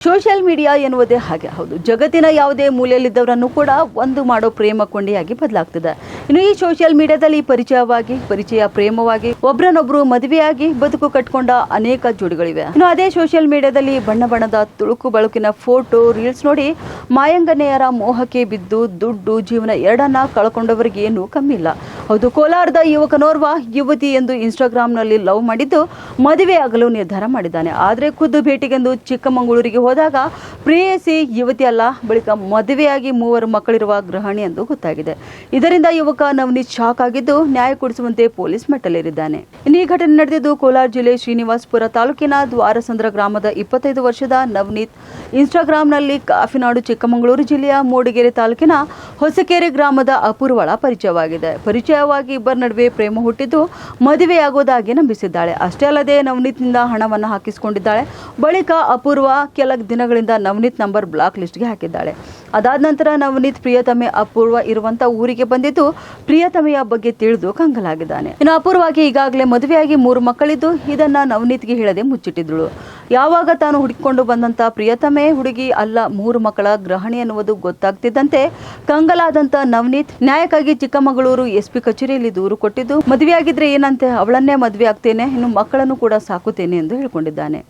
Social media ಎನ್ನುವುದೇ ಹಾಗೆ ಹೌದು. ಜಗತ್ತಿನ ಯಾವುದೇ ಮೂಲೆಯಲ್ಲಿದ್ದವರನ್ನು ಕೂಡ ಒಂದು ಮಾಡೋ ಪ್ರೇಮ ಕೊಂಡಿಯಾಗಿ ಬದಲಾಗ್ತದೆ. ಇನ್ನು ಈ ಸೋಷಿಯಲ್ ಮೀಡಿಯಾದಲ್ಲಿ ಪರಿಚಯ ಪ್ರೇಮವಾಗಿ ಒಬ್ರನ್ನೊಬ್ರು ಮದುವೆಯಾಗಿ ಬದುಕು ಕಟ್ಕೊಂಡ ಅನೇಕ ಜೋಡಿಗಳಿವೆ. ಇನ್ನು ಅದೇ ಸೋಷಿಯಲ್ ಮೀಡಿಯಾದಲ್ಲಿ ಬಣ್ಣ ಬಣ್ಣದ ತುಳುಕು ಬಳುಕಿನ ಫೋಟೋ ರೀಲ್ಸ್ ನೋಡಿ ಮಾಯಂಗನೆಯರ ಮೋಹಕ್ಕೆ ಬಿದ್ದು ದುಡ್ಡು ಜೀವನ ಎರಡನ್ನ ಕಳ್ಕೊಂಡವರಿಗೆ ಏನೂ ಕಮ್ಮಿ ಇಲ್ಲ. ಹೌದು, ಕೋಲಾರದ ಯುವಕನೋರ್ವ ಯುವತಿ ಎಂದು ಇನ್ಸ್ಟಾಗ್ರಾಂನಲ್ಲಿ ಲವ್ ಮಾಡಿದ್ದು ಮದುವೆಯಾಗಲು ನಿರ್ಧಾರ ಮಾಡಿದ್ದಾನೆ. ಆದರೆ ಖುದ್ದು ಭೇಟಿಗೆಂದು ಚಿಕ್ಕಮಗಳೂರಿಗೆ ಹೋದಾಗ ಪ್ರೇಯಸಿ ಯುವತಿ ಅಲ್ಲ, ಬಳಿಕ ಮದುವೆಯಾಗಿ 3 ಮಕ್ಕಳಿರುವ ಗೃಹಿಣಿ ಎಂದು ಗೊತ್ತಾಗಿದೆ. ಇದರಿಂದ ಯುವಕ ನವನೀತ್ ಶಾಕ್ ಆಗಿದ್ದು ನ್ಯಾಯ ಕೊಡಿಸುವಂತೆ ಪೊಲೀಸ್ ಮೆಟ್ಟಲೇರಿದ್ದಾನೆ. ಇನ್ನು ಈ ಘಟನೆ ನಡೆದಿದ್ದು ಕೋಲಾರ ಜಿಲ್ಲೆ ಶ್ರೀನಿವಾಸಪುರ ತಾಲೂಕಿನ ದ್ವಾರಸಂದ್ರ ಗ್ರಾಮದ 25 ವರ್ಷದ ನವನೀತ್ ಇನ್ಸ್ಟಾಗ್ರಾಂನಲ್ಲಿ ಕಾಫಿನಾಡು ಚಿಕ್ಕಮಗಳೂರು ಜಿಲ್ಲೆಯ ಮೂಡಿಗೆರೆ ತಾಲೂಕಿನ ಹೊಸಕೆರೆ ಗ್ರಾಮದ ಅಪೂರ್ವಳ ಪರಿಚಯವಾಗಿ ಇಬ್ಬರ ನಡುವೆ ಪ್ರೇಮ ಹುಟ್ಟಿದ್ದು ಮದುವೆಯಾಗುವುದಾಗಿ ನಂಬಿಸಿದ್ದಾಳೆ. ಅಷ್ಟೇ ಅಲ್ಲದೆ ನವನೀತ್ನಿಂದ ಹಣವನ್ನು ಹಾಕಿಸಿಕೊಂಡಿದ್ದಾಳೆ. ಬಳಿಕ ಅಪೂರ್ವ ಕೆಲ ದಿನಗಳಿಂದ ನವನೀತ್ ನಂಬರ್ ಬ್ಲಾಕ್ ಲಿಸ್ಟ್ಗೆ ಹಾಕಿದ್ದಾಳೆ. ಅದಾದ ನಂತರ ನವನೀತ್ ಪ್ರಿಯತಮೆ ಅಪೂರ್ವ ಇರುವಂತ ಊರಿಗೆ ಬಂದಿದ್ದು ಪ್ರಿಯತಮೆಯ ಬಗ್ಗೆ ತಿಳಿದು ಕಂಗಲಾಗಿದ್ದಾನೆ. ಇನ್ನು ಅಪೂರ್ವಗೆ ಈಗಾಗಲೇ ಮದುವೆಯಾಗಿ 3 ಮಕ್ಕಳಿದ್ದು ಇದನ್ನ ನವನೀತ್ಗೆ ಹೇಳದೆ ಮುಚ್ಚಿಟ್ಟಿದ್ದಳು. ಯಾವಾಗ ತಾನು ಹುಡುಕಿಕೊಂಡು ಬಂದಂತ ಪ್ರಿಯತಮೆ ಹುಡುಗಿ ಅಲ್ಲ 3 ಮಕ್ಕಳ ಗೃಹಿಣಿ ಎನ್ನುವುದು ಗೊತ್ತಾಗ್ತಿದ್ದಂತೆ ಕಂಗಲಾದಂತ ನವನೀತ್ ನ್ಯಾಯಕ್ಕಾಗಿ ಚಿಕ್ಕಮಗಳೂರು ಎಸ್ಪಿ ಕಚೇರಿಯಲ್ಲಿ ದೂರು ಕೊಟ್ಟಿದ್ದು ಮದುವೆಯಾಗಿದ್ರೆ ಏನಂತೆ, ಅವಳನ್ನೇ ಮದುವೆ ಆಗ್ತೇನೆ, ಇನ್ನು ಮಕ್ಕಳನ್ನು ಕೂಡ ಸಾಕುತ್ತೇನೆ ಎಂದು ಹೇಳಿಕೊಂಡಿದ್ದಾನೆ.